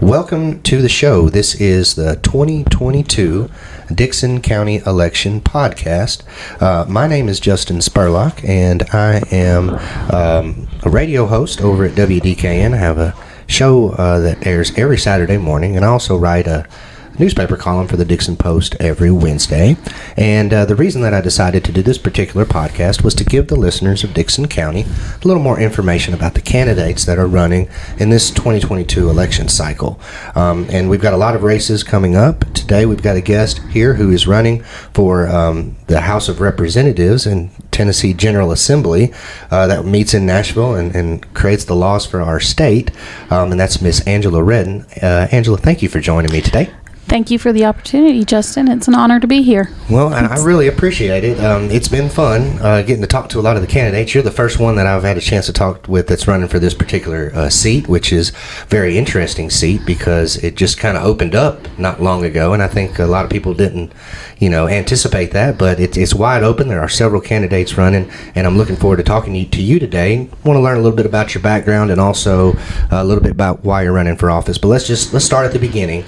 Welcome to the show. This is the 2022 Dickson County Election Podcast. My name is Justin Spurlock, and I am a radio host over at WDKN. I have a show that airs every Saturday morning, and I also write a newspaper column for the Dickson Post every Wednesday. And the reason that I decided to do this particular podcast was to give the listeners of Dickson County a little more information about the candidates that are running in this 2022 election cycle. And we've got a lot of races coming up. Today we've got a guest here who is running for the House of Representatives in Tennessee General Assembly that meets in Nashville and creates the laws for our state. And that's Miss Angela Redden. Angela, thank you for joining me today. Thank you for the opportunity, Justin. It's an honor to be here. Well, I really appreciate it. It's been fun getting to talk to a lot of the candidates. You're the first one that I've had a chance to talk with that's running for this particular seat, which is a very interesting seat because it just kind of opened up not long ago, and I think a lot of people didn't, anticipate that, but it's wide open. There are several candidates running, and I'm looking forward to talking to you today. I want to learn a little bit about your background and also a little bit about why you're running for office. But let's start at the beginning.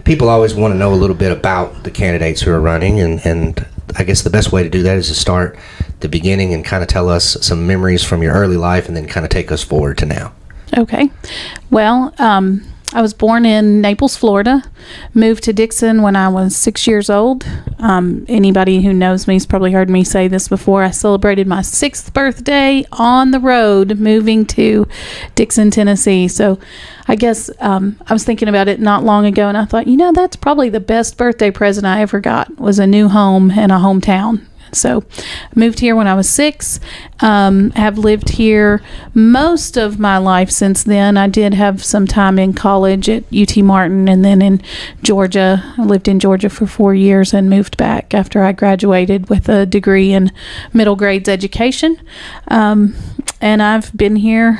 People always want to know a little bit about the candidates who are running, and I guess the best way to do that is to start at the beginning and kind of tell us some memories from your early life and then kind of take us forward to now. Okay. Well, I was born in Naples, Florida, moved to Dickson when I was 6 years old. Anybody who knows me has probably heard me say this before. I celebrated my 6th birthday on the road, moving to Dickson, Tennessee. So I guess I was thinking about it not long ago, and I thought, that's probably the best birthday present I ever got, was a new home and a hometown. So I moved here when I was 6. Have lived here most of my life since then. I did have some time in college at UT Martin and then in Georgia. I lived in Georgia for 4 years and moved back after I graduated with a degree in middle grades education. And I've been here,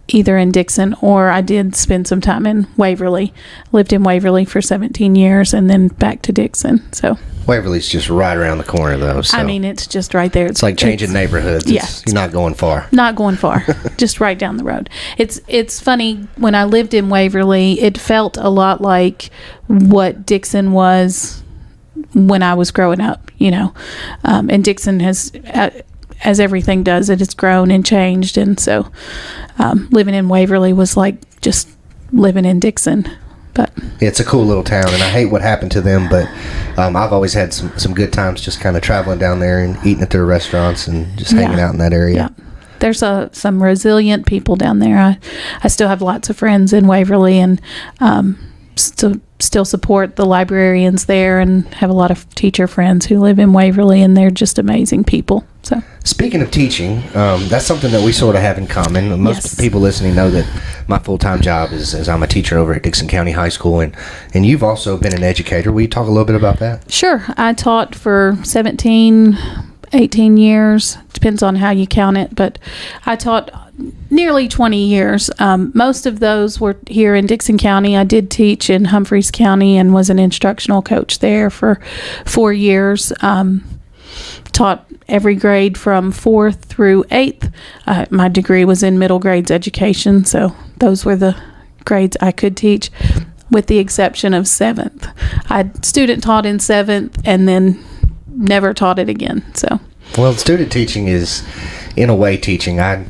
either in Dickson or I did spend some time in Waverly. Lived in Waverly for 17 years and then back to Dickson. So Waverly's just right around the corner, though. So. I mean, it's just right there. It's like changing neighborhoods. You're not going far. Not going far. Just right down the road. It's funny, when I lived in Waverly, it felt a lot like what Dickson was when I was growing up, And Dickson has, as everything does, it has grown and changed. And so living in Waverly was like just living in Dickson. But it's a cool little town, and I hate what happened to them, but I've always had some good times just kind of traveling down there and eating at their restaurants and just hanging out in that area. Yeah. There's some resilient people down there. I still have lots of friends in Waverly, and still support the librarians there, and have a lot of teacher friends who live in Waverly, and they're just amazing people. So, speaking of teaching, that's something that we sort of have in common. Most people listening know that my full-time job is I'm a teacher over at Dickson County High School, and you've also been an educator. Will you talk a little bit about that? Sure. I taught for 18 years. Depends on how you count it, but I taught nearly 20 years. Most of those were here in Dickson County. I did teach in Humphreys County and was an instructional coach there for 4 years. Taught every grade from 4th through 8th. My degree was in middle grades education, so those were the grades I could teach, with the exception of 7th. I student taught in 7th and then never taught it again. So, well, student teaching is, in a way, teaching. I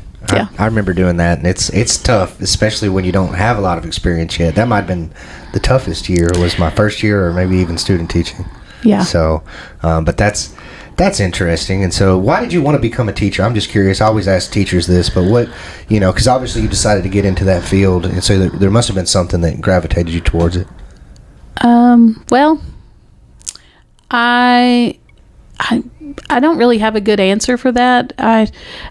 remember doing that, and it's tough, especially when you don't have a lot of experience yet. That might have been the toughest year, was my first year, or maybe even student teaching. Yeah. So, but that's interesting. And so, why did you want to become a teacher? I'm just curious. I always ask teachers this, but what, because obviously you decided to get into that field, and so there must have been something that gravitated you towards it. Well, I don't really have a good answer for that. I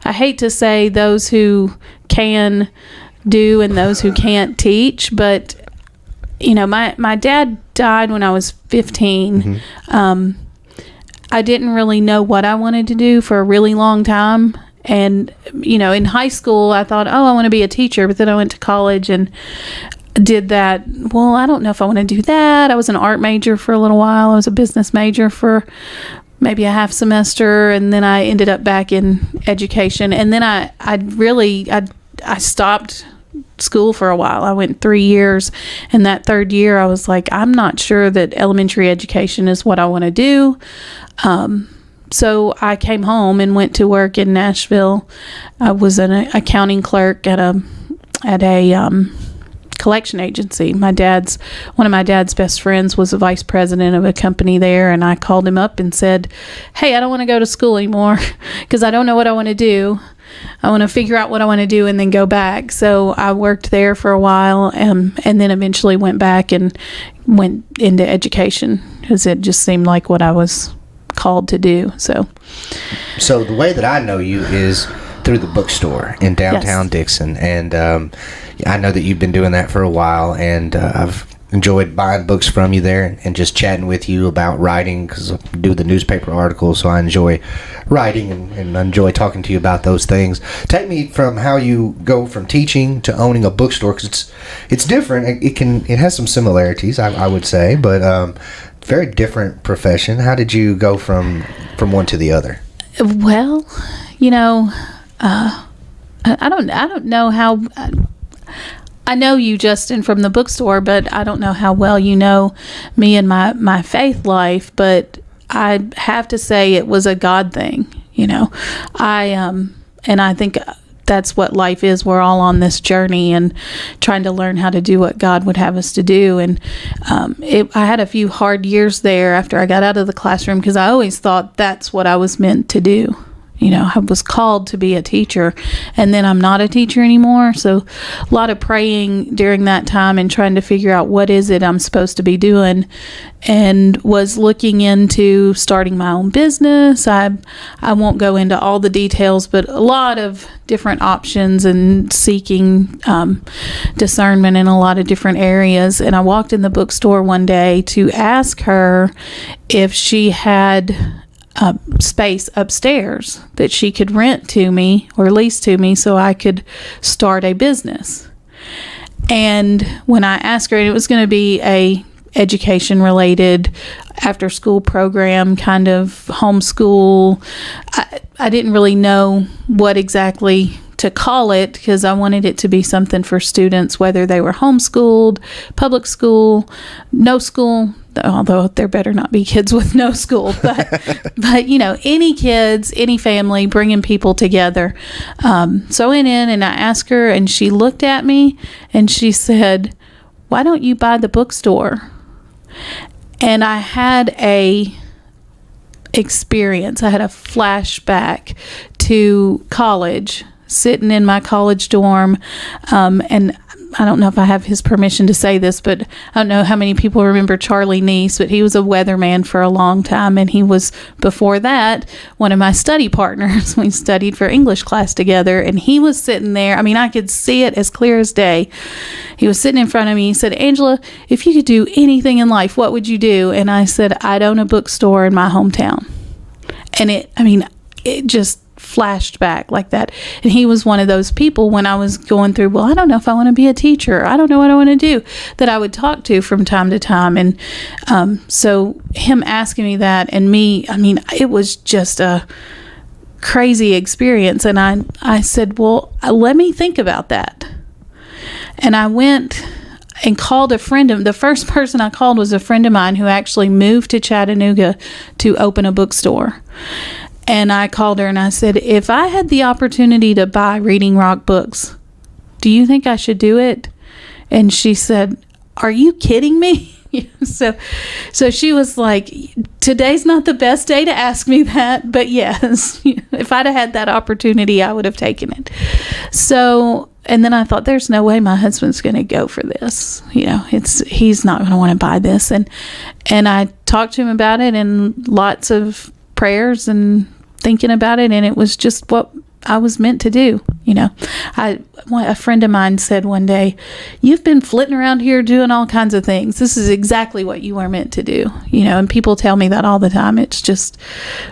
hate to say those who can do and those who can't teach, but my dad died when I was 15. Mm-hmm. I didn't really know what I wanted to do for a really long time. And, in high school, I thought, I want to be a teacher. But then I went to college and did that. Well, I don't know if I want to do that. I was an art major for a little while. I was a business major for maybe a half semester. And then I ended up back in education. And then I stopped school for a while. I went 3 years, and that third year I was like, I'm not sure that elementary education is what I want to do. So I came home and went to work in Nashville. I was an accounting clerk at a collection agency. One of my dad's best friends was the vice president of a company there, and I called him up and said, hey, I don't want to go to school anymore because I don't know what I want to do. I want to figure out what I want to do and then go back. So I worked there for a while, and then eventually went back and went into education because it just seemed like what I was called to do. So the way that I know you is through the bookstore in downtown Dixon, and I know that you've been doing that for a while, and I've enjoyed buying books from you there and just chatting with you about writing, because I do the newspaper articles, so I enjoy writing and enjoy talking to you about those things. Take me from how you go from teaching to owning a bookstore, because it's different. It has some similarities, I would say, but very different profession. How did you go from one to the other? Well, I don't know how. I know you, Justin, from the bookstore, but I don't know how well you know me and my faith life. But I have to say it was a God thing, and I think that's what life is. We're all on this journey and trying to learn how to do what God would have us to do. And I had a few hard years there after I got out of the classroom, because I always thought that's what I was meant to do. I was called to be a teacher, and then I'm not a teacher anymore. So a lot of praying during that time and trying to figure out what is it I'm supposed to be doing, and was looking into starting my own business. I won't go into all the details, but a lot of different options and seeking discernment in a lot of different areas. And I walked in the bookstore one day to ask her if she had space upstairs that she could rent to me or lease to me so I could start a business. And when I asked her, and it was going to be a education related after school program, kind of homeschool, I didn't really know what exactly to call it, because I wanted it to be something for students, whether they were homeschooled, public school, no school, although there better not be kids with no school, but any kids, any family, bringing people together. So I went in and I asked her, and she looked at me and she said, why don't you buy the bookstore? And I had a experience. I had a flashback to college, sitting in my college dorm, and I don't know if I have his permission to say this, but I don't know how many people remember Charlie Neese, but he was a weatherman for a long time, and he was, before that, one of my study partners. We studied for English class together, and he was sitting there. I mean, I could see it as clear as day. He was sitting in front of me. He said, Angela, if you could do anything in life, what would you do? And I said, I'd own a bookstore in my hometown. And it just flashed back like that. And he was one of those people, when I was going through, well, I don't know if I want to be a teacher, I don't know what I want to do, that I would talk to from time to time. And so him asking me that, and me, it was just a crazy experience. And I said, well, let me think about that. And I went and called a friend of, the first person I called was a friend of mine who actually moved to Chattanooga to open a bookstore. And I called her and I said, if I had the opportunity to buy Reading Rock books, do you think I should do it? And she said, are you kidding me? So she was like, today's not the best day to ask me that, but yes, if I'd have had that opportunity, I would have taken it. So, and then I thought, there's no way my husband's going to go for this. He's not going to want to buy this. And I talked to him about it, and lots of prayers and thinking about it, and it was just what I was meant to do. A friend of mine said one day, you've been flitting around here doing all kinds of things. This is exactly what you are meant to do. And people tell me that all the time. It's just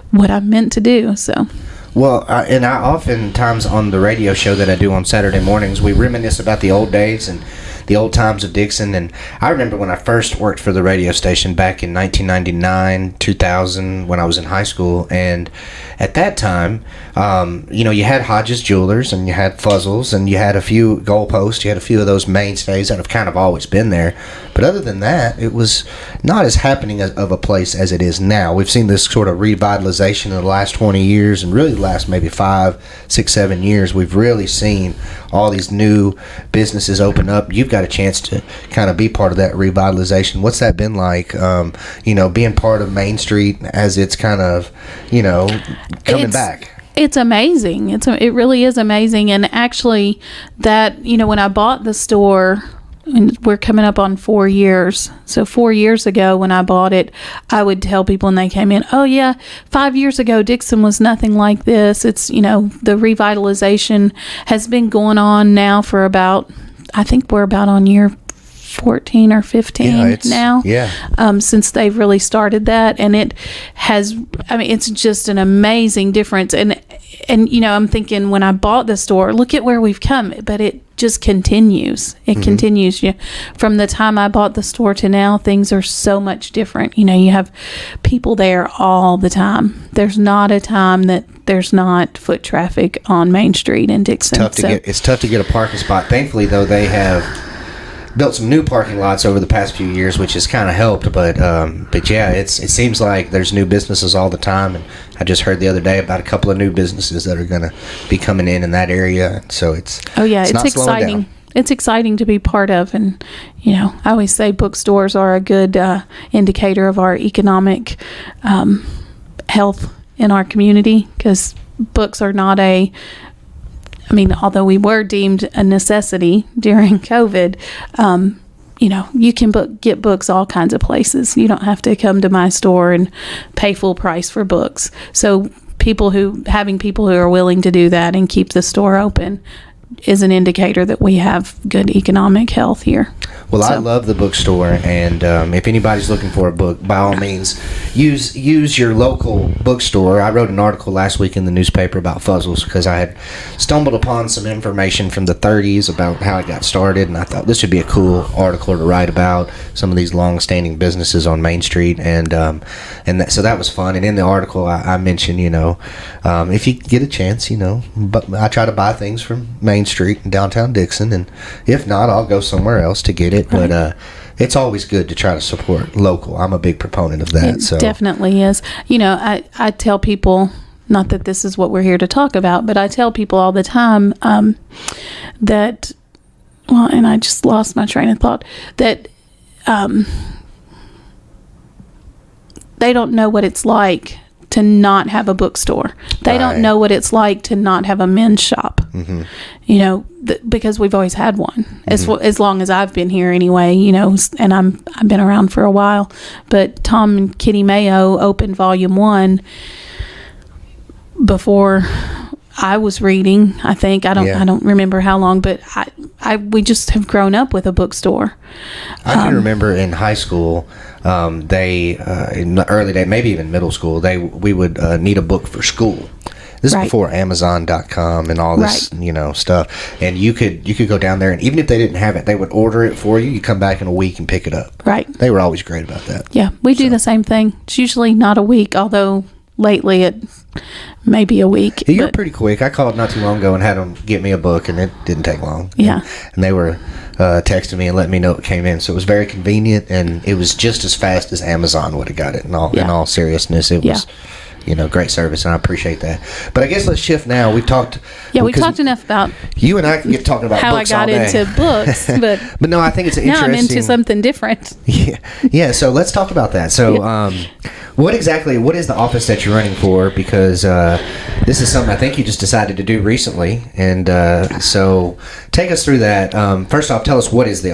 what I'm meant to do. So well, I oftentimes on the radio show that I do on Saturday mornings, we reminisce about the old days and the old times of Dixon. And I remember when I first worked for the radio station back in 1999, 2000, when I was in high school. And at that time, you had Hodges Jewelers and you had Fuzzles and you had a few Goalposts. You had a few of those mainstays that have kind of always been there. But other than that, it was not as happening of a place as it is now. We've seen this sort of revitalization in the last 20 years, and really the last maybe 5, 6, 7 years. We've really seen all these new businesses open up. You've got a chance to kind of be part of that revitalization. What's that been like, being part of Main Street as it's kind of, coming back? It's amazing. It really is amazing. And actually, that, when I bought the store, and we're coming up on 4 years. So 4 years ago when I bought it, I would tell people when they came in, oh yeah, 5 years ago, Dixon was nothing like this. It's, the revitalization has been going on now for I think we're about on year 14 or 15 now. Yeah. Since they've really started that. And it has, it's just an amazing difference. And I'm thinking when I bought the store, look at where we've come, but it just continues. It continues. From the time I bought the store to now, things are so much different. You have people there all the time. There's not a time that there's not foot traffic on Main Street in Dixon. It's tough to get a parking spot. Thankfully, though, they have built some new parking lots over the past few years, which has kind of helped. But yeah, it seems like there's new businesses all the time, and I just heard the other day about a couple of new businesses that are going to be coming in that area. So it's exciting. It's exciting to be part of, and I always say bookstores are a good indicator of our economic health in our community, because books are not although we were deemed a necessity during COVID, you can get books all kinds of places. You don't have to come to my store and pay full price for books. So having people who are willing to do that and keep the store open is an indicator that we have good economic health here. Well, I love the bookstore, and if anybody's looking for a book, by all means, use your local bookstore. I wrote an article last week in the newspaper about Fuzzles because I had stumbled upon some information from the 30s about how it got started, and I thought this would be a cool article to write about some of these long-standing businesses on Main Street, so that was fun. And in the article, I mentioned, if you get a chance, but I try to buy things from Main Street in downtown Dixon, and if not, I'll go somewhere else to get it. Right. But it's always good to try to support local. I'm a big proponent of that. It definitely is. I tell people, not that this is what we're here to talk about, but I tell people all the time that, and I just lost my train of thought, that they don't know what it's like to not have a bookstore. They don't know what it's like to not have a men's shop. Because we've always had one as long as I've been here anyway, and I've been around for a while. But Tom and Kitty Mayo opened Volume 1 before I was reading. I think I don't remember how long, but we just have grown up with a bookstore. I can remember in high school, they in the early day, maybe even middle school, we would need a book for school. This is before Amazon.com and all this, stuff. And you could go down there, and even if they didn't have it, they would order it for you. You come back in a week and pick it up. Right. They were always great about that. Yeah, we do the same thing. It's usually not a week, although lately it may be a week. Yeah, you're pretty quick. I called not too long ago and had them get me a book, and it didn't take long. Yeah. And they were texting me and letting me know it came in. So it was very convenient, and it was just as fast as Amazon would have got it. In all seriousness, it was... great service, and I appreciate that. But I guess let's shift now. We've talked... Yeah, we've talked enough about... You and I can get talking about how books I got into books, but... But no, I think it's interesting... Now I'm into something different. Yeah, so let's talk about that. So, what is the office that you're running for? Because this is something I think you just decided to do recently, and so take us through that. First off, tell us what is the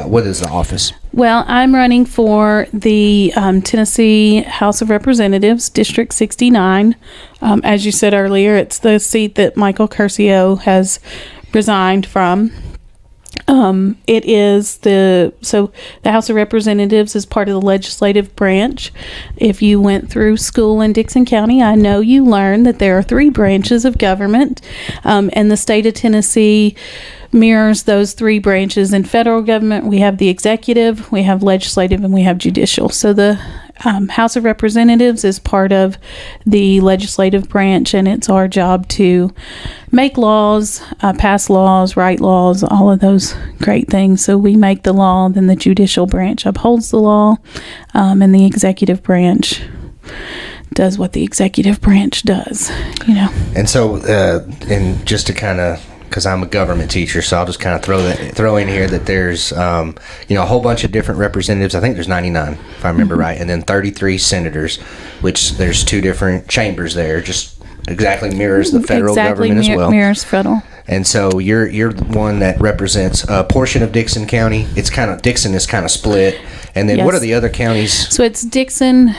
office? Well, I'm running for the Tennessee House of Representatives, District 69. As you said earlier, it's the seat that Michael Curcio has resigned from. It is the House of Representatives is part of the legislative branch. If you went through school in Dickson County, I know you learned that there are 3 branches of government, and the state of Tennessee mirrors those 3 branches. In federal government, we have the executive, we have legislative, and we have judicial. So the House of Representatives is part of the legislative branch, and it's our job to make laws, pass laws, write laws, all of those great things. So we make the law, then the judicial branch upholds the law, and the executive branch does what the executive branch does, And so, and just to kind of, because I'm a government teacher, so I'll just kind of throw in here that there's a whole bunch of different representatives. I think there's 99, if I remember right, and then 33 senators, which there's 2 different chambers there. Just exactly mirrors the federal government as well. Mirrors federal. And so you're the one that represents a portion of Dickson County. It's kind of Dickson is kind of split, and then what are the other counties? So it's Dickson,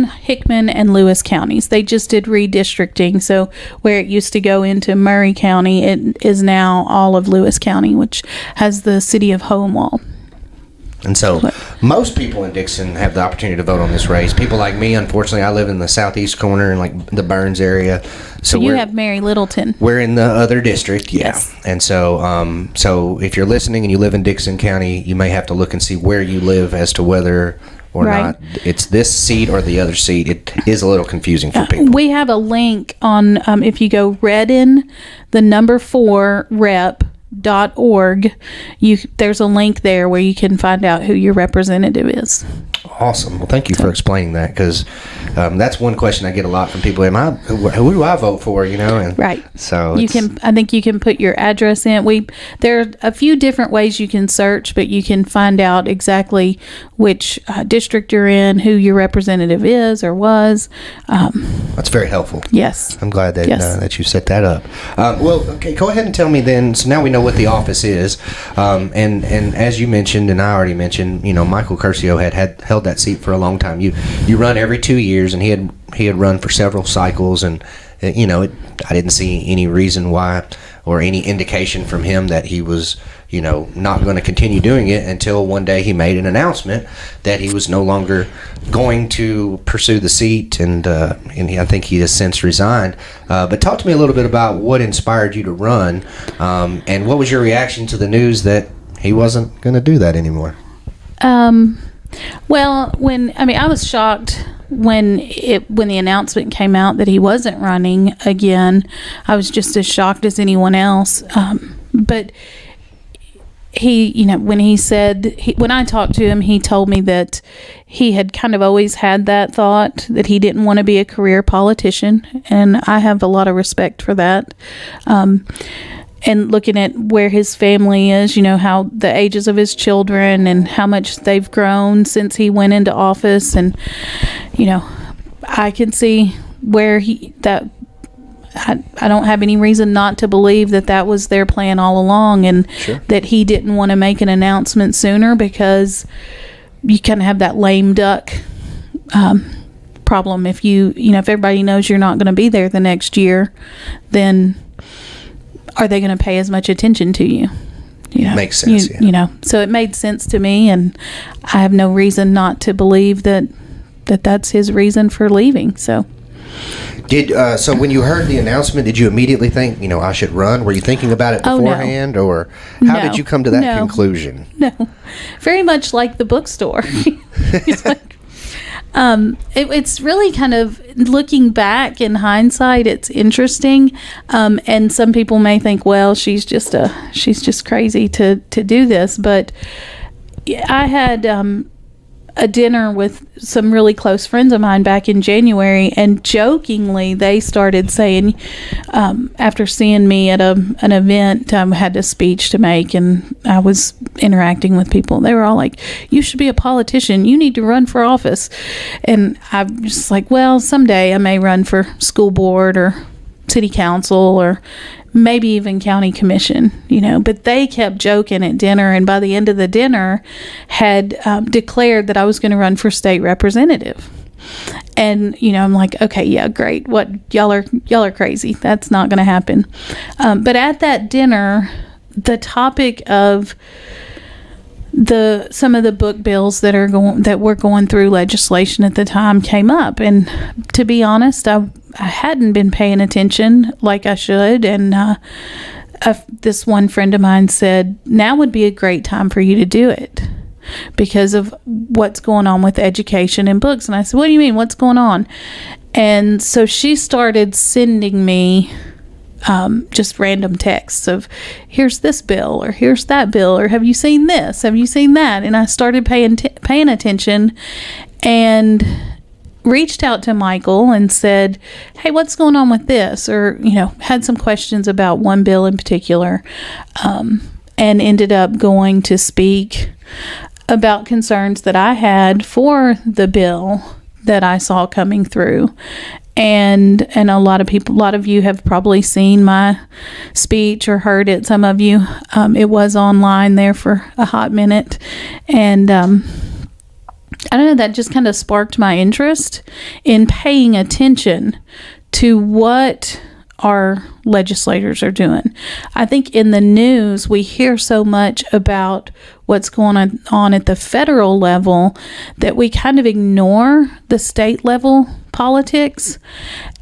Hickman, and Lewis counties. They just did redistricting. So where it used to go into Murray County, it is now all of Lewis County, which has the city of Hohenwald. And so most people in Dickson have the opportunity to vote on this race. People like me, unfortunately, I live in the southeast corner in like the Burns area. So you have Mary Littleton. We're in the other district, yeah. Yes. And so so if you're listening and you live in Dickson County, you may have to look and see where you live as to whether or not it's this seat or the other seat. It is a little confusing for people. We have a link on, if you go Redden, the number 4 rep.org, there's a link there where you can find out who your representative is. Awesome. Well, thank you for explaining that, because that's one question I get a lot from people. Who do I vote for? And right. So I think you can put your address in. There are a few different ways you can search, but you can find out exactly which district you're in, who your representative is or was. That's very helpful. Yes. I'm glad that that you set that up. Well, okay, go ahead and tell me then. So now we know what the office is, and as you mentioned, and I already mentioned, Michael Curcio had held that seat for a long time. You run every 2 years, and he had run for several cycles, and I didn't see any reason why or any indication from him that he was not going to continue doing it until one day he made an announcement that he was no longer going to pursue the seat, and I think he has since resigned. But talk to me a little bit about what inspired you to run, and what was your reaction to the news that he wasn't going to do that anymore? Well, I was shocked when the announcement came out that he wasn't running again. I was just as shocked as anyone else. But he, when he said, when I talked to him, he told me that he had kind of always had that thought that he didn't want to be a career politician. And I have a lot of respect for that. And looking at where his family is, how the ages of his children and how much they've grown since he went into office. And, I can see where I don't have any reason not to believe that was their plan all along, and that he didn't want to make an announcement sooner, because you kind of have that lame duck problem. If if everybody knows you're not going to be there the next year, then are they going to pay as much attention to you? Makes sense. So it made sense to me, and I have no reason not to believe that's his reason for leaving. So. So when you heard the announcement, did you immediately think, I should run? Were you thinking about it beforehand, or how did you come to that conclusion? No, very much like the bookstore. It's like, it's really kind of, looking back in hindsight, it's interesting. And some people may think, well, she's just crazy to do this. But I had a dinner with some really close friends of mine back in January, and jokingly they started saying, after seeing me at an event, I had a speech to make and I was interacting with people, they were all like, you should be a politician, you need to run for office. And I'm just like, well, someday I may run for school board or city council or maybe even county commission, but they kept joking at dinner, and by the end of the dinner had declared that I was going to run for state representative. And I'm like, okay, yeah, great, what, y'all are crazy, that's not going to happen. But at that dinner, the topic of some of the book bills that were going through legislation at the time came up, and to be honest, I hadn't been paying attention like I should, and this one friend of mine said, now would be a great time for you to do it because of what's going on with education and books. And I said, what do you mean? What's going on? And so she started sending me just random texts of, here's this bill, or here's that bill, or have you seen this? Have you seen that? And I started paying attention and reached out to Michael and said, hey, what's going on with this? Or, had some questions about one bill in particular, and ended up going to speak about concerns that I had for the bill that I saw coming through. And a lot of you have probably seen my speech or heard it. Some of you, it was online there for a hot minute. And I don't know, that just kind of sparked my interest in paying attention to what our legislators are doing. I think in the news, we hear so much about what's going on at the federal level that we kind of ignore the state level politics.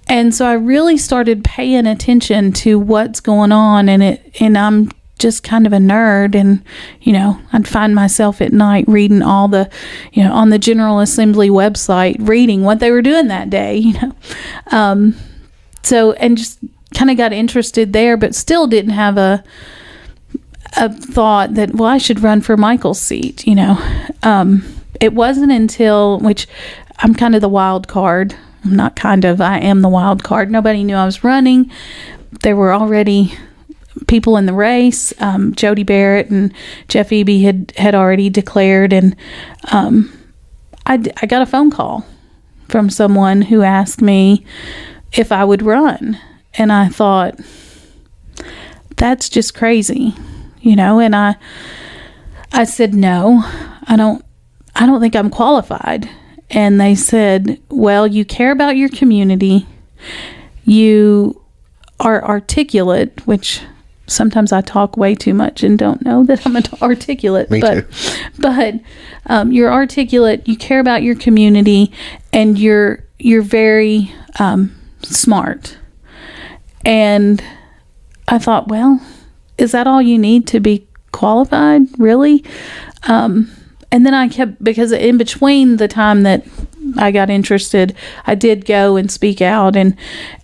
And so I really started paying attention to what's going on, and I'm just kind of a nerd, and I'd find myself at night reading all the on the General Assembly website, reading what they were doing that day, so, and just kind of got interested there, but still didn't have a thought that, well, I should run for Michael's seat. It wasn't until, which I'm kind of the wild card. I'm not kind of, I am the wild card. Nobody knew I was running. There were already people in the race. Jody Barrett and Jeff Eby had already declared, and I got a phone call from someone who asked me if I would run. And I thought, that's just crazy, and I said, no, I don't think I'm qualified. And they said, well, you care about your community. You are articulate, which sometimes I talk way too much and don't know that I'm articulate. Me too. But you're articulate, you care about your community, and you're very smart. And I thought, well, is that all you need to be qualified, really? And then I kept, because in between the time that I got interested, I did go and speak out. And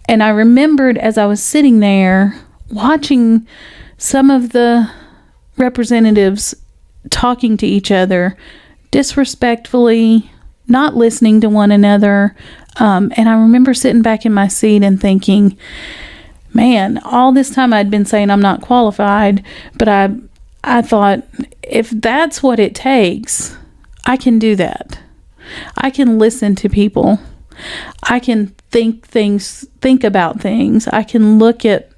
I remembered as I was sitting there watching some of the representatives talking to each other disrespectfully, not listening to one another. And I remember sitting back in my seat and thinking, man, all this time I'd been saying I'm not qualified, but I thought, if that's what it takes, I can do that. I can listen to people. I can think about things. I can look at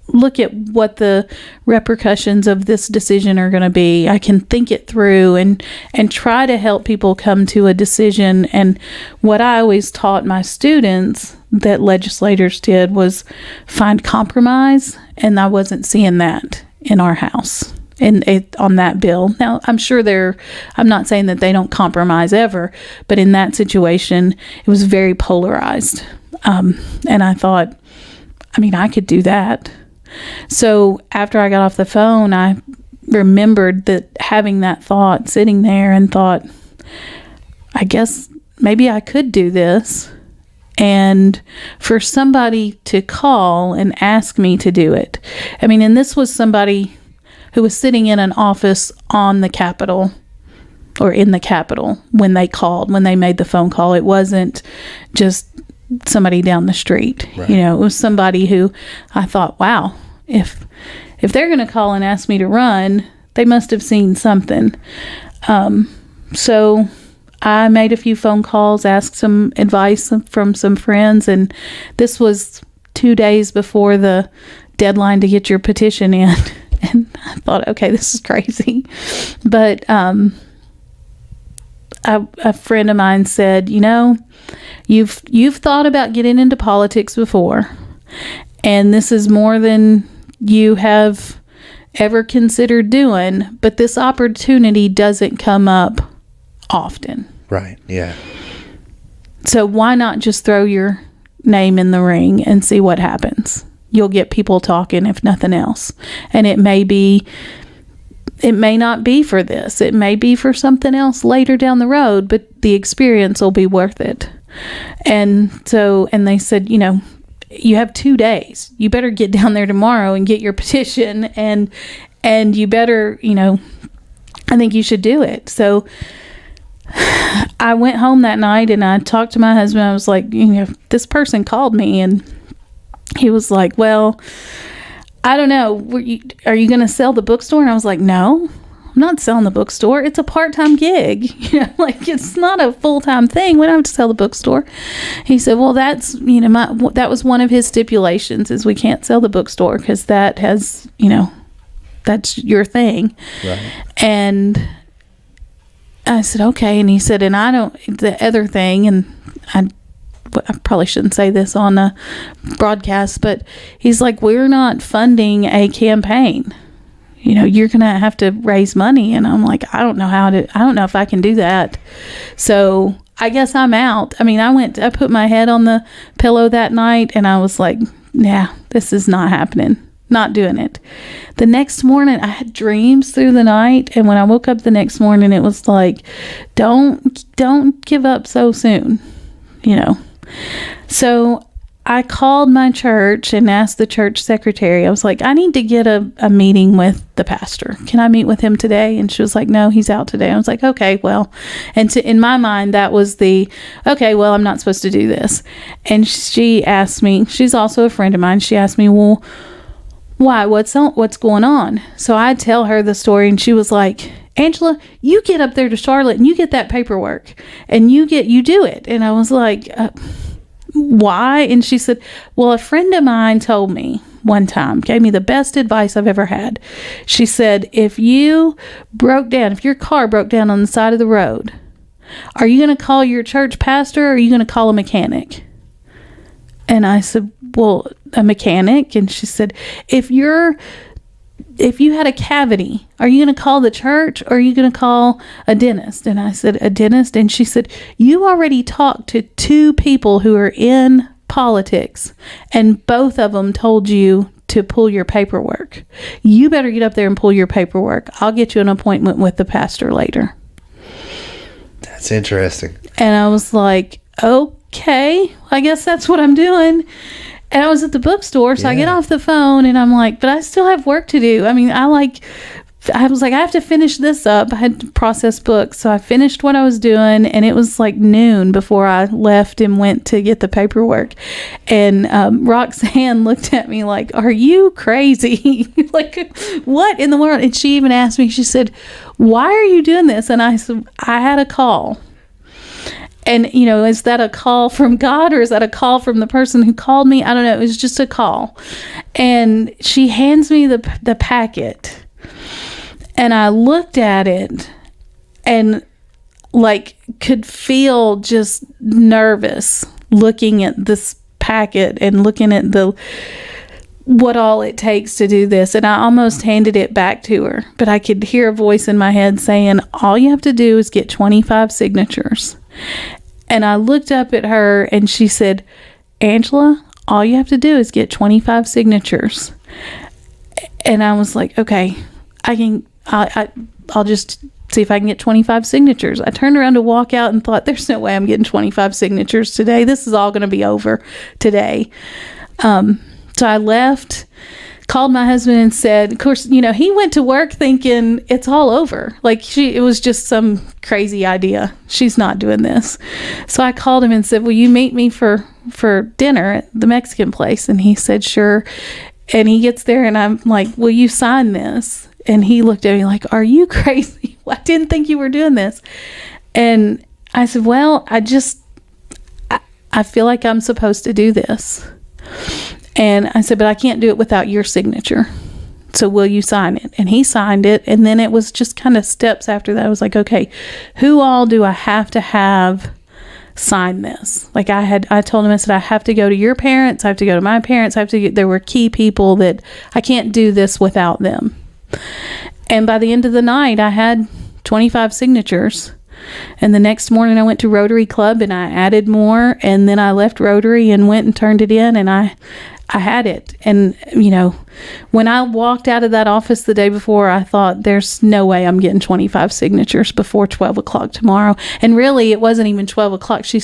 what the repercussions of this decision are going to be. I can think it through and try to help people come to a decision. And what I always taught my students that legislators did was find compromise, and I wasn't seeing that in our house on that bill. Now, I'm sure I'm not saying that they don't compromise ever, but in that situation, it was very polarized. And I thought, I could do that. So after I got off the phone, I remembered that having that thought, sitting there, and thought, I guess maybe I could do this. And for somebody to call and ask me to do it. And this was somebody who was sitting in an office on the Capitol, or in the Capitol, when they made the phone call. It wasn't just somebody down the street. Right. It was somebody who I thought, wow, if they're going to call and ask me to run, they must have seen something. So I made a few phone calls, asked some advice from some friends, and this was 2 days before the deadline to get your petition in. And I thought, okay, this is crazy. But a friend of mine said, you've thought about getting into politics before, and this is more than you have ever considered doing, but this opportunity doesn't come up often. Right. Yeah. So why not just throw your name in the ring and see what happens? You'll get people talking, if nothing else. And it may not be for this. It may be for something else later down the road, but the experience will be worth it. And they said, you have 2 days. You better get down there tomorrow and get your petition, and you better, I think you should do it. So I went home that night and I talked to my husband. I was like, this person called me, and he was like, well, I don't know. Are you going to sell the bookstore? And I was like, no, I'm not selling the bookstore. It's a part-time gig. It's not a full-time thing. We don't have to sell the bookstore. He said, well, that's, that was one of his stipulations, is we can't sell the bookstore because that has, that's your thing. Right. And I said, okay. And he said, and the other thing, and I probably shouldn't say this on a broadcast, but he's like, we're not funding a campaign. You're going to have to raise money. And I'm like, I don't know if I can do that. So I guess I'm out. I mean, I put my head on the pillow that night and I was like, yeah, this is not happening. Not doing it. The next morning, I had dreams through the night. And when I woke up the next morning, it was like, don't give up so soon, So I called my church and asked the church secretary. I was like, I need to get a meeting with the pastor. Can I meet with him today? And she was like, no, he's out today. I was like, okay, well, and in my mind, that was okay, well, I'm not supposed to do this. And she asked me, she's also a friend of mine. She asked me, well, why? What's going on? So I tell her the story, and she was like, Angela, you get up there to Charlotte and you get that paperwork and you do it. And I was like, why? And she said, well, a friend of mine told me one time, gave me the best advice I've ever had. She said, if your car broke down on the side of the road, are you going to call your church pastor or are you going to call a mechanic? And I said, well, a mechanic. And she said, if you had a cavity, are you going to call the church or are you going to call a dentist? And I said, a dentist. And she said, you already talked to 2 people who are in politics and both of them told you to pull your paperwork. You better get up there and pull your paperwork. I'll get you an appointment with the pastor later. That's interesting. And I was like, okay, I guess that's what I'm doing. And I was at the bookstore, so I get off the phone and I'm like, but I still have work to do. I mean, I was like, I have to finish this up. I had to process books. So I finished what I was doing, and it was like noon before I left and went to get the paperwork. And Roxanne looked at me like, are you crazy? Like, what in the world? And she even asked me, she said, why are you doing this? And I said, I had a call. And, is that a call from God or is that a call from the person who called me? I don't know. It was just a call. And she hands me the packet. And I looked at it and could feel just nervous looking at this packet and looking at what all it takes to do this. And I almost handed it back to her. But I could hear a voice in my head saying, all you have to do is get 25 signatures. And I looked up at her and she said, Angela, all you have to do is get 25 signatures. And I was like, okay, I'll just see if I can get 25 signatures. I turned around to walk out and thought, there's no way I'm getting 25 signatures today. This is all going to be over today. So I left, called my husband and said, of course, he went to work thinking it's all over. It was just some crazy idea. She's not doing this. So I called him and said, will you meet me for dinner at the Mexican place? And he said, sure. And he gets there and I'm like, will you sign this? And he looked at me like, are you crazy? I didn't think you were doing this. And I said, well, I feel like I'm supposed to do this. And I said, but I can't do it without your signature. So will you sign it? And he signed it. And then it was just kind of steps after that. I was like, okay, who all do I have to have sign this? I told him, I said, I have to go to your parents. I have to go to my parents. There were key people that I can't do this without them. And by the end of the night, I had 25 signatures. And the next morning I went to Rotary Club and I added more. And then I left Rotary and went and turned it in, and I had it. And, when I walked out of that office the day before, I thought, there's no way I'm getting 25 signatures before 12 o'clock tomorrow. And really, it wasn't even 12 o'clock. She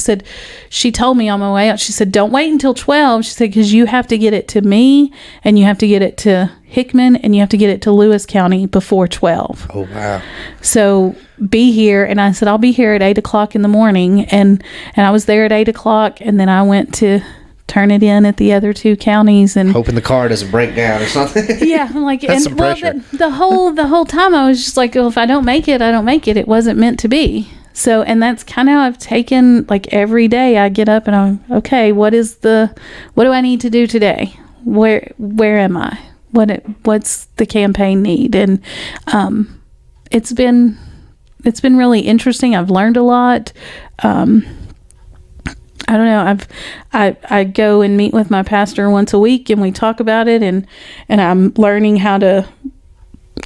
told me on my way out, she said, don't wait until 12. She said, because you have to get it to me, and you have to get it to Hickman, and you have to get it to Lewis County before 12. Oh, wow. So be here. And I said, I'll be here at 8 o'clock in the morning. And I was there at 8 o'clock, and then I went to turn it in at the other two counties, and hoping the car doesn't break down or something. Yeah, I'm like, That's some pressure. The whole time I was just like, well, if I don't make it, I don't make it. It wasn't meant to be. So, and that's kind of how I've taken, like, every day I get up and I'm okay. What do I need to do today? Where am I? What's the campaign need? And it's been really interesting. I've learned a lot. I don't know. I go and meet with my pastor once a week, and we talk about it, and I'm learning how to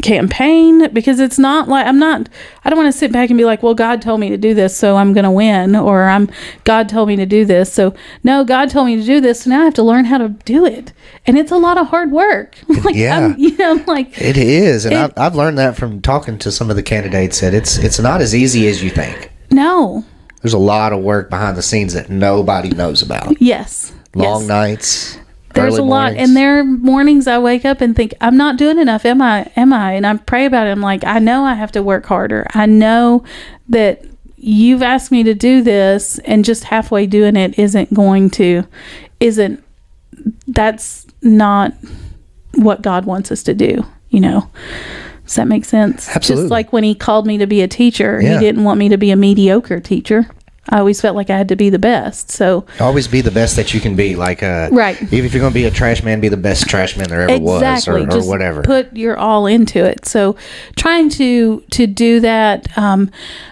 campaign, because it's not like I don't want to sit back and be like, well, God told me to do this, so I'm going to win, or God told me to do this. So no, God told me to do this, so now I have to learn how to do it. And it's a lot of hard work. Yeah. It is. And I've learned that from talking to some of the candidates, that it's not as easy as you think. No. There's a lot of work behind the scenes that nobody knows about. Yes. Long nights. There's a lot. Mornings. And there are mornings I wake up and think, I'm not doing enough. Am I? And I pray about it. I'm like, I know I have to work harder. I know that you've asked me to do this, and just halfway doing it that's not what God wants us to do, Does that make sense? Absolutely. Just like when he called me to be a teacher, Yeah. He didn't want me to be a mediocre teacher. I always felt like I had to be the best. So always be the best that you can be. Like, right. Even if you're going to be a trash man, be the best trash man there ever was, or Just whatever. Put your all into it. So trying to do that,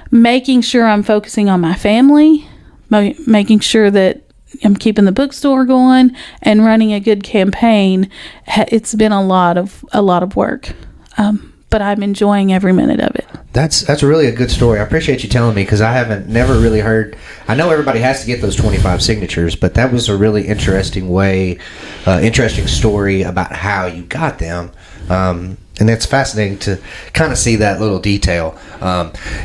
making sure I'm focusing on my family, making sure that I'm keeping the bookstore going, and running a good campaign. It's been a lot of work. But I'm enjoying every minute of it. That's really a good story. I appreciate you telling me, because I never really heard. I know everybody has to get those 25 signatures, but that was a really interesting story about how you got them. And it's fascinating to kind of see that little detail.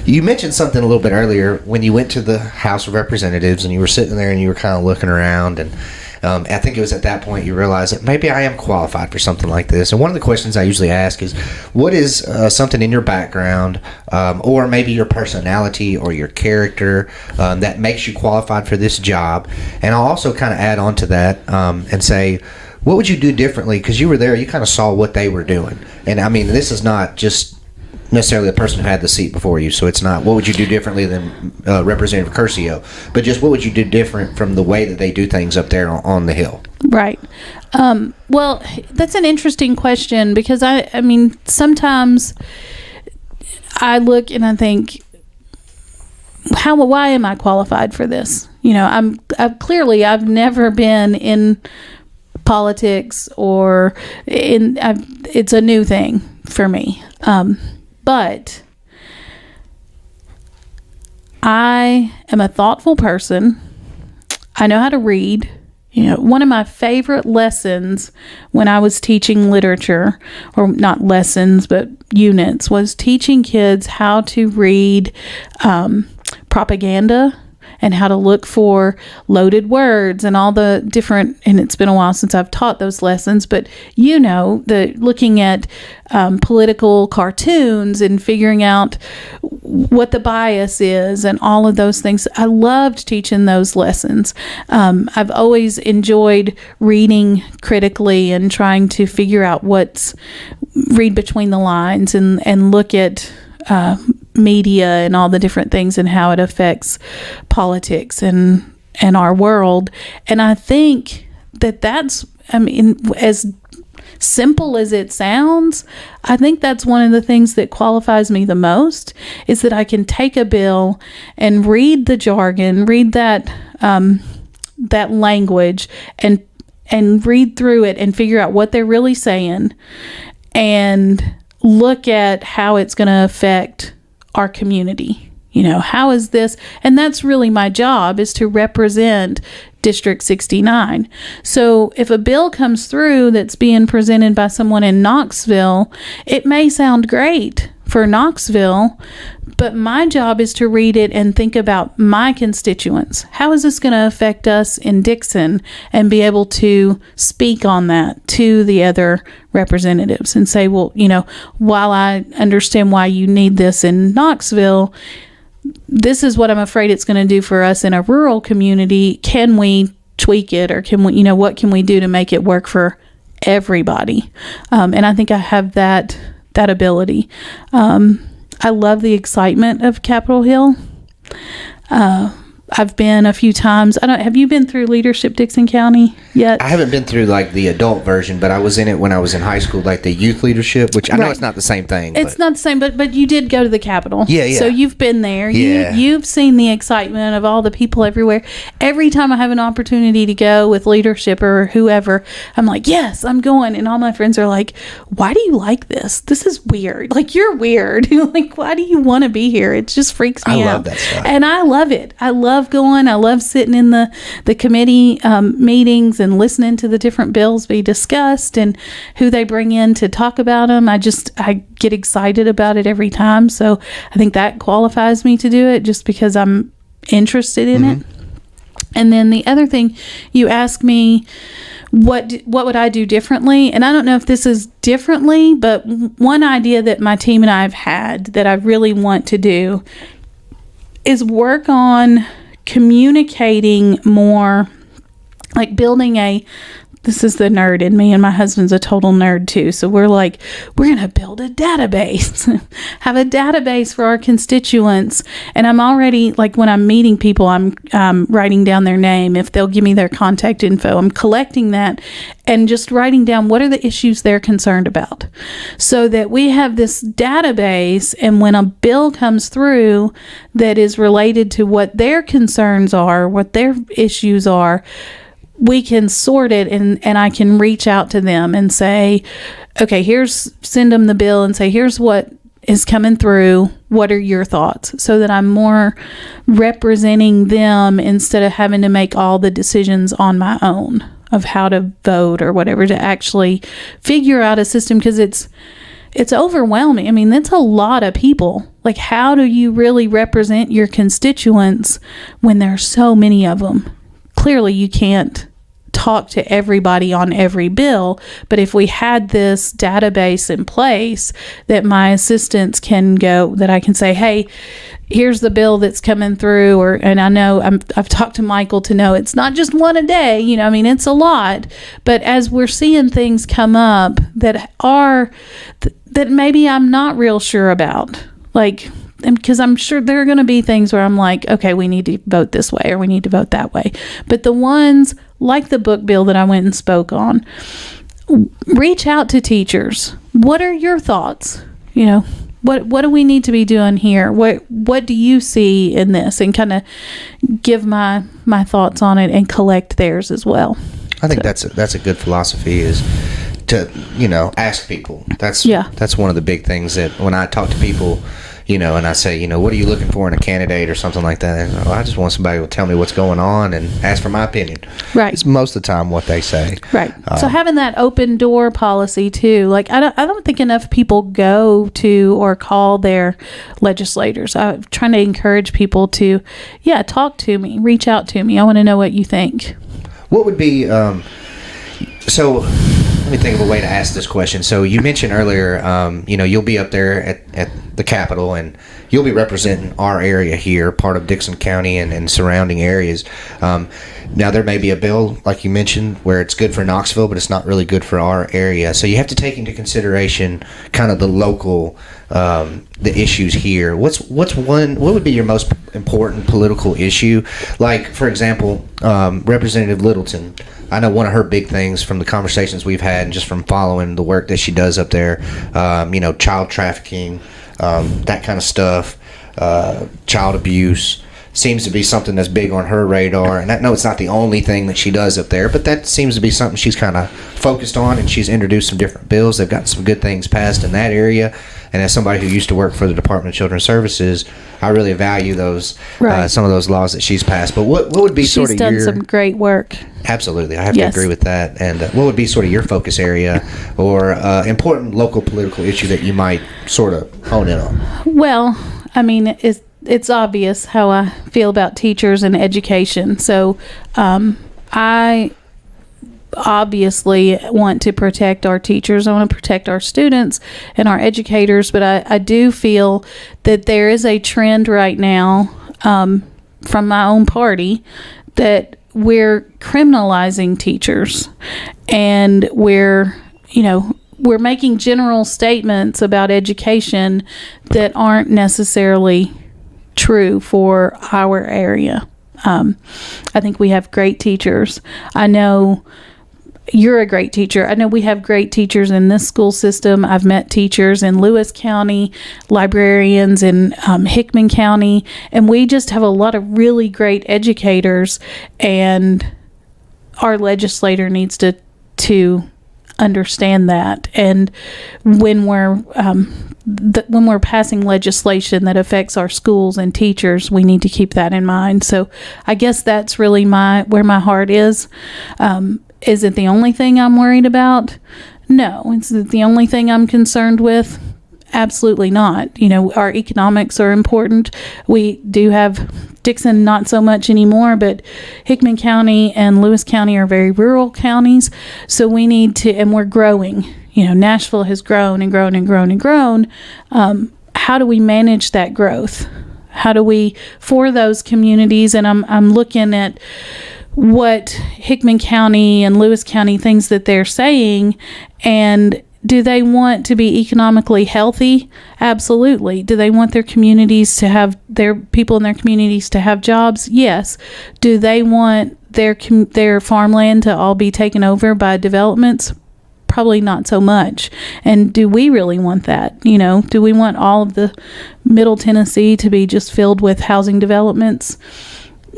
You mentioned something a little bit earlier when you went to the House of Representatives, and you were sitting there and you were kind of looking around, and I think it was at that point you realized that maybe I am qualified for something like this. And one of the questions I usually ask is, what is something in your background, or maybe your personality or your character, that makes you qualified for this job? And I'll also kind of add on to that and say, what would you do differently? Because you were there, you kind of saw what they were doing. And I mean, this is not just necessarily the person who had the seat before you, so it's not what would you do differently than Representative Curcio, but just what would you do different from the way that they do things up there on the Hill? Right. Well, that's an interesting question, because I mean, sometimes I look and I think, why am I qualified for this? I've never been in politics, or it's a new thing for me. But I am a thoughtful person. I know how to read. One of my favorite lessons when I was teaching literature, or not lessons, but units, was teaching kids how to read propaganda, and how to look for loaded words and all the different, and it's been a while since I've taught those lessons, but looking at political cartoons and figuring out what the bias is and all of those things. I loved teaching those lessons. I've always enjoyed reading critically and trying to figure out read between the lines and look at media and all the different things and how it affects politics and our world. And I think that's as simple as it sounds, I think that's one of the things that qualifies me the most, is that I can take a bill and read the jargon, read that language, and read through it and figure out what they're really saying, and look at how it's going to affect our community. How is this? And that's really my job, is to represent District 69. So if a bill comes through that's being presented by someone in Knoxville, it may sound great for Knoxville, but my job is to read it and think about my constituents. How is this going to affect us in Dixon, and be able to speak on that to the other representatives and say, well, while I understand why you need this in Knoxville, this is what I'm afraid it's going to do for us in a rural community. Can we tweak it, or can we, what can we do to make it work for everybody? And I think I have that ability. I love the excitement of Capitol Hill. I've been a few times. Have you been through Leadership Dixon County yet? I haven't been through like the adult version, but I was in it when I was in high school, like the youth leadership, which I know it's not the same thing. It's not the same, but you did go to the Capitol. Yeah. So you've been there. Yeah. You've seen the excitement of all the people everywhere. Every time I have an opportunity to go with leadership or whoever, I'm like, yes, I'm going. And all my friends are like, why do you like this? This is weird. Like, you're weird. Like, why do you want to be here? It just freaks me out. I love that stuff. And I love it. I love going. I love sitting in the committee meetings and listening to the different bills be discussed and who they bring in to talk about them. I get excited about it every time. So I think that qualifies me to do it, just because I'm interested in it. And then the other thing, you asked me, what would I do differently? And I don't know if this is differently, but one idea that my team and I have had that I really want to do is work on communicating more, like building this is the nerd in me, and my husband's a total nerd too. So we're like, we're going to build a database, have a database for our constituents. And I'm already, like, when I'm meeting people, I'm writing down their name. If they'll give me their contact info, I'm collecting that and just writing down what are the issues they're concerned about, so that we have this database. And when a bill comes through that is related to what their concerns are, what their issues are, we can sort it, and I can reach out to them and say, okay, send them the bill and say, here's what is coming through. What are your thoughts? So that I'm more representing them instead of having to make all the decisions on my own of how to vote or whatever, to actually figure out a system, because it's overwhelming. I mean, that's a lot of people. Like, how do you really represent your constituents when there's so many of them? Clearly, you can't talk to everybody on every bill, but if we had this database in place that my assistants can go, that I can say, hey, here's the bill that's coming through, and I know I've talked to Michael to know it's not just one a day, it's a lot, but as we're seeing things come up that maybe I'm not real sure about, like, because I'm sure there are going to be things where I'm like, okay, we need to vote this way or we need to vote that way. But the ones like the book bill that I went and spoke on, reach out to teachers. What are your thoughts? What do we need to be doing here? What do you see in this? And kind of give my thoughts on it and collect theirs as well. I think that's a good philosophy, is to ask people. That's one of the big things that when I talk to people, and I say, what are you looking for in a candidate or something like that? And, I just want somebody who will tell me what's going on and ask for my opinion. Right. It's most of the time what they say. Right. So having that open door policy too, like I don't think enough people go to or call their legislators. I'm trying to encourage people to, talk to me, reach out to me. I want to know what you think. What would be, so let me think of a way to ask this question. So you mentioned earlier, you'll be up there at the Capitol, and you'll be representing our area here, part of Dixon County and surrounding areas. Now, there may be a bill, like you mentioned, where it's good for Knoxville, but it's not really good for our area. So you have to take into consideration kind of the local, the issues here. What would be your most important political issue? Like, for example, Representative Littleton. I know one of her big things from the conversations we've had and just from following the work that she does up there, child trafficking, that kind of stuff, child abuse, seems to be something that's big on her radar. And I know it's not the only thing that she does up there, but that seems to be something she's kind of focused on, and she's introduced some different bills. They've got some good things passed in that area. And as somebody who used to work for the Department of Children's Services, I really value those some of those laws that she's passed. But what would be sort of your... She's done some great work. Absolutely. I have to agree with that. And what would be sort of your focus area or important local political issue that you might sort of hone in on? Well, I mean, it's obvious how I feel about teachers and education. So I obviously want to protect our teachers. I want to protect our students and our educators, but I do feel that there is a trend right now from my own party that we're criminalizing teachers, and we're making general statements about education that aren't necessarily true for our area. I think we have great teachers. I know you're a great teacher. I know we have great teachers in this school system. I've met teachers in Lewis County, librarians in Hickman County, and we just have a lot of really great educators, and our legislator needs to understand that. And when we're passing legislation that affects our schools and teachers, we need to keep that in mind. So I guess that's really where my heart is. Is it the only thing I'm worried about? No. Is it the only thing I'm concerned with? Absolutely not. Our economics are important. We do have Dixon, not so much anymore, but Hickman County and Lewis County are very rural counties. So we need to, and we're growing. Nashville has grown and grown and grown and grown. How do we manage that growth? How do we, for those communities, and I'm looking at what Hickman County and Lewis County, things that they're saying, and do they want to be economically healthy? Absolutely. Do they want their communities to have, their people in their communities to have jobs? Yes. Do they want their farmland to all be taken over by developments? Probably not so much. And do we really want that? Do we want all of the Middle Tennessee to be just filled with housing developments?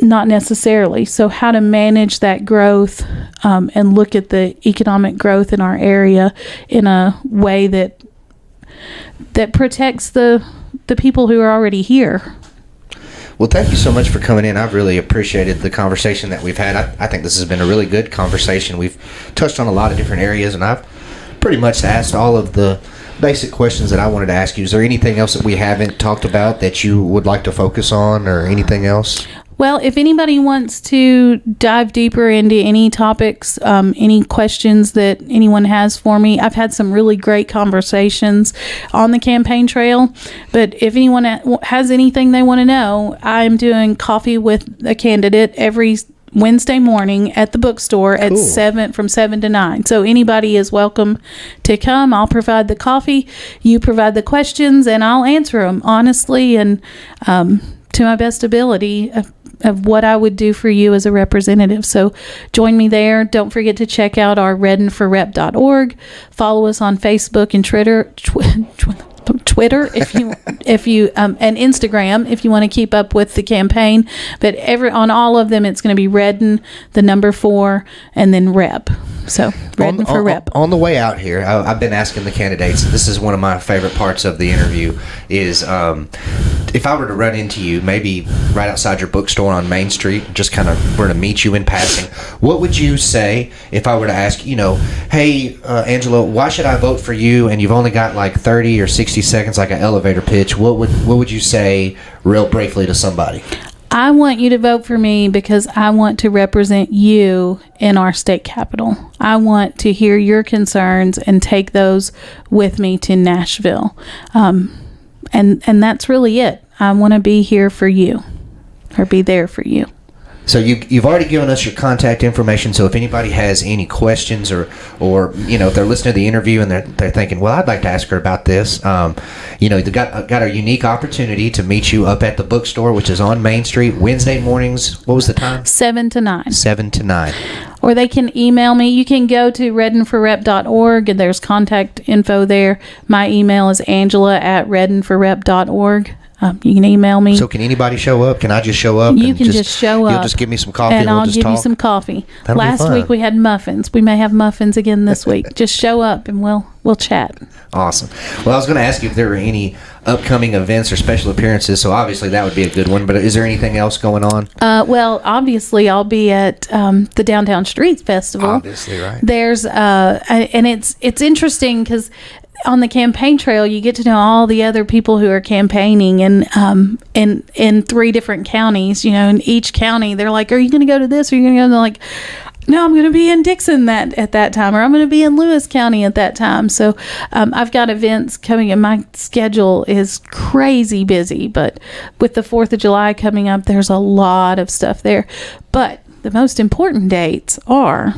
Not necessarily. So how to manage that growth and look at the economic growth in our area in a way that protects the people who are already here. Well, thank you so much for coming in. I've really appreciated the conversation that we've had. I think this has been a really good conversation. We've touched on a lot of different areas, and I've pretty much asked all of the basic questions that I wanted to ask you. Is there anything else that we haven't talked about that you would like to focus on, or anything else? Well, if anybody wants to dive deeper into any topics, any questions that anyone has for me, I've had some really great conversations on the campaign trail. But if anyone has anything they want to know, I'm doing coffee with a candidate every Wednesday morning at the bookstore at 7 to 9. So anybody is welcome to come. I'll provide the coffee, you provide the questions, and I'll answer them honestly and to my best ability of what I would do for you as a representative. So join me there. Don't forget to check out our reddenforrep.org. Follow us on Facebook and Twitter if you and Instagram if you want to keep up with the campaign. But on all of them, it's going to be Redden, the number 4, and then Rep. So Redden for Rep. On the way out here, I've been asking the candidates. This is one of my favorite parts of the interview. Is if I were to run into you, maybe right outside your bookstore on Main Street, just kind of were to meet you in passing, what would you say if I were to ask, hey, Angela, why should I vote for you? And you've only got like 30 or 60 seconds, like an elevator pitch. What would you say real briefly to somebody? I want you to vote for me because I want to represent you in our state capitol. I want to hear your concerns and take those with me to Nashville. And that's really it. I want to be here for you, or be there for you. So you've already given us your contact information. So if anybody has any questions, or if they're listening to the interview and they're thinking, well, I'd like to ask her about this, they've got a unique opportunity to meet you up at the bookstore, which is on Main Street, Wednesday mornings. What was the time? 7 to 9. 7 to 9. Or they can email me. You can go to reddenforrep.org, and there's contact info there. My email is angela@reddenforrep.org. You can email me. So can anybody show up? Can I just show up? You and can just show up. You'll just give me some coffee and we'll I'll just give talk? you some coffee. That'll be Last fun. week we had muffins. We may have muffins again this week. Just show up and we'll chat. Awesome. Well, I was going to ask you if there were any upcoming events or special appearances. So obviously that would be a good one. But is there anything else going on? Well, obviously I'll be at the Downtown Streets Festival. Obviously, right. There's and it's interesting because on the campaign trail you get to know all the other people who are campaigning, and in 3 different counties. In each county they're like, "Are you going to go to this? Or are you going to go?" And they're like, "No, I'm going to be in Dixon at that time, or I'm going to be in Lewis County at that time." So I've got events coming, and my schedule is crazy busy. But with the 4th of July coming up, there's a lot of stuff there. But the most important dates are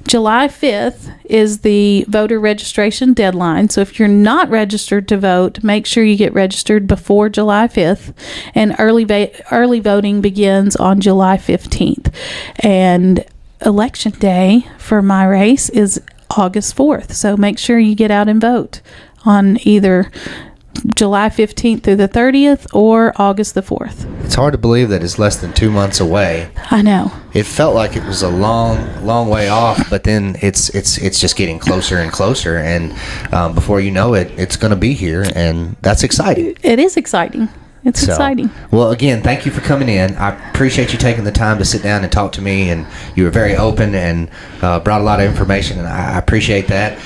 July 5th is the voter registration deadline. So if you're not registered to vote, make sure you get registered before July 5th. And early voting begins on July 15th. And election day for my race is August 4th. So make sure you get out and vote on either July 15th through the 30th or August the 4th. It's hard to believe that it's less than 2 months away. I know. It felt like it was a long way off, but then it's just getting closer and closer, and before you know it, it's going to be here, and that's exciting. It is exciting. It's exciting. Well, again, thank you for coming in. I appreciate you taking the time to sit down and talk to me, and you were very open and brought a lot of information, and I appreciate that.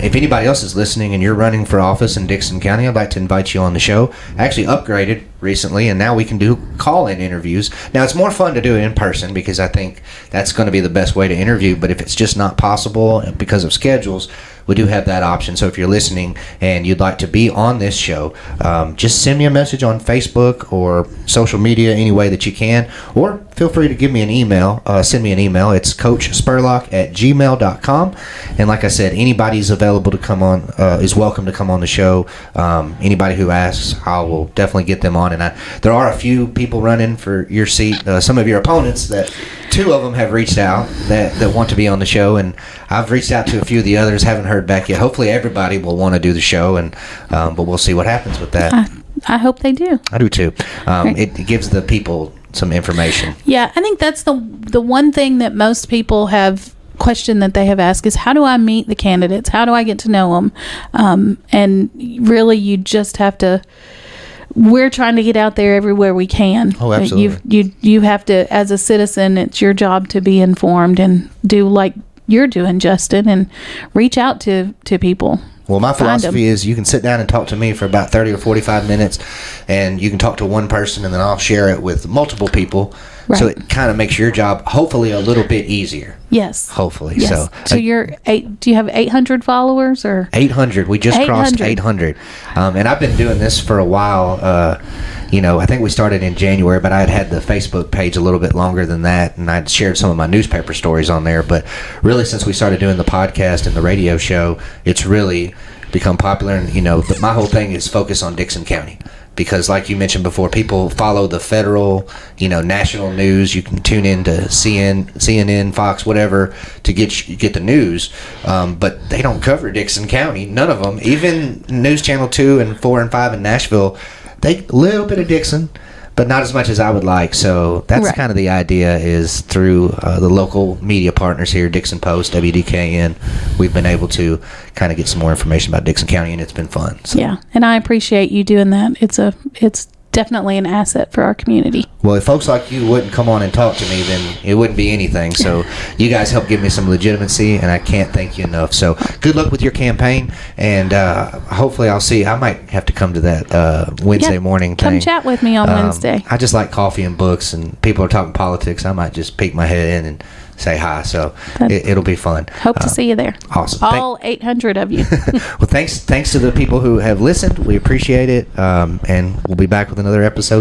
If anybody else is listening and you're running for office in Dixon County, I'd like to invite you on the show. I actually upgraded recently, and now we can do call-in interviews. Now, it's more fun to do it in person because I think that's going to be the best way to interview, but if it's just not possible because of schedules, we do have that option. So if you're listening and you'd like to be on this show, just send me a message on Facebook or social media any way that you can, or feel free to give me an email. Send me an email. It's coachspurlock@gmail.com. And like I said, anybody's available to come on, is welcome to come on the show. Anybody who asks, I will definitely get them on. And there are a few people running for your seat. Some of your opponents, that 2 of them have reached out that want to be on the show, and I've reached out to a few of the others, haven't heard back yet. Hopefully everybody will want to do the show, and but we'll see what happens with that. I hope they do. I do too. It gives the people some information. Yeah, I think that's the one thing that most people have question that they have asked is, how do I meet the candidates? How do I get to know them? And really, you just have to. We're trying to get out there everywhere we can. Oh, absolutely. You have to, as a citizen, it's your job to be informed and do like you're doing, Justin, and reach out to people. Well, my philosophy is you can sit down and talk to me for about 30 or 45 minutes, and you can talk to one person, and then I'll share it with multiple people. Right. So it kind of makes your job hopefully a little bit easier. Yes. Hopefully. Yes. So you're do you have 800 followers or 800? We just crossed 800. And I've been doing this for a while. I think we started in January, but I had the Facebook page a little bit longer than that, and I'd shared some of my newspaper stories on there. But really, since we started doing the podcast and the radio show, it's really become popular. And but my whole thing is focus on Dixon County. Because like you mentioned before, people follow the federal, national news. You can tune in to CNN, Fox, whatever, to get the news. But they don't cover Dixon County. None of them. Even News Channel 2 and 4 and 5 in Nashville, they a little bit of Dixon, but not as much as I would like. So that's right. Kind of the idea is through the local media partners here, Dixon Post, WDKN, we've been able to kind of get some more information about Dixon County, and it's been fun. So. Yeah, and I appreciate you doing that. It's definitely an asset for our community. Well, if folks like you wouldn't come on and talk to me, then it wouldn't be anything. So you guys help give me some legitimacy, and I can't thank you enough. So good luck with your campaign, and hopefully I'll see. I might have to come to that Wednesday morning thing. Come chat with me on Wednesday. I just like coffee and books, and people are talking politics. I might just peek my head in and say hi. So it'll be fun. Hope to see you there. Awesome. All 800 of you. Well, thanks to the people who have listened. We appreciate it, and we'll be back with another episode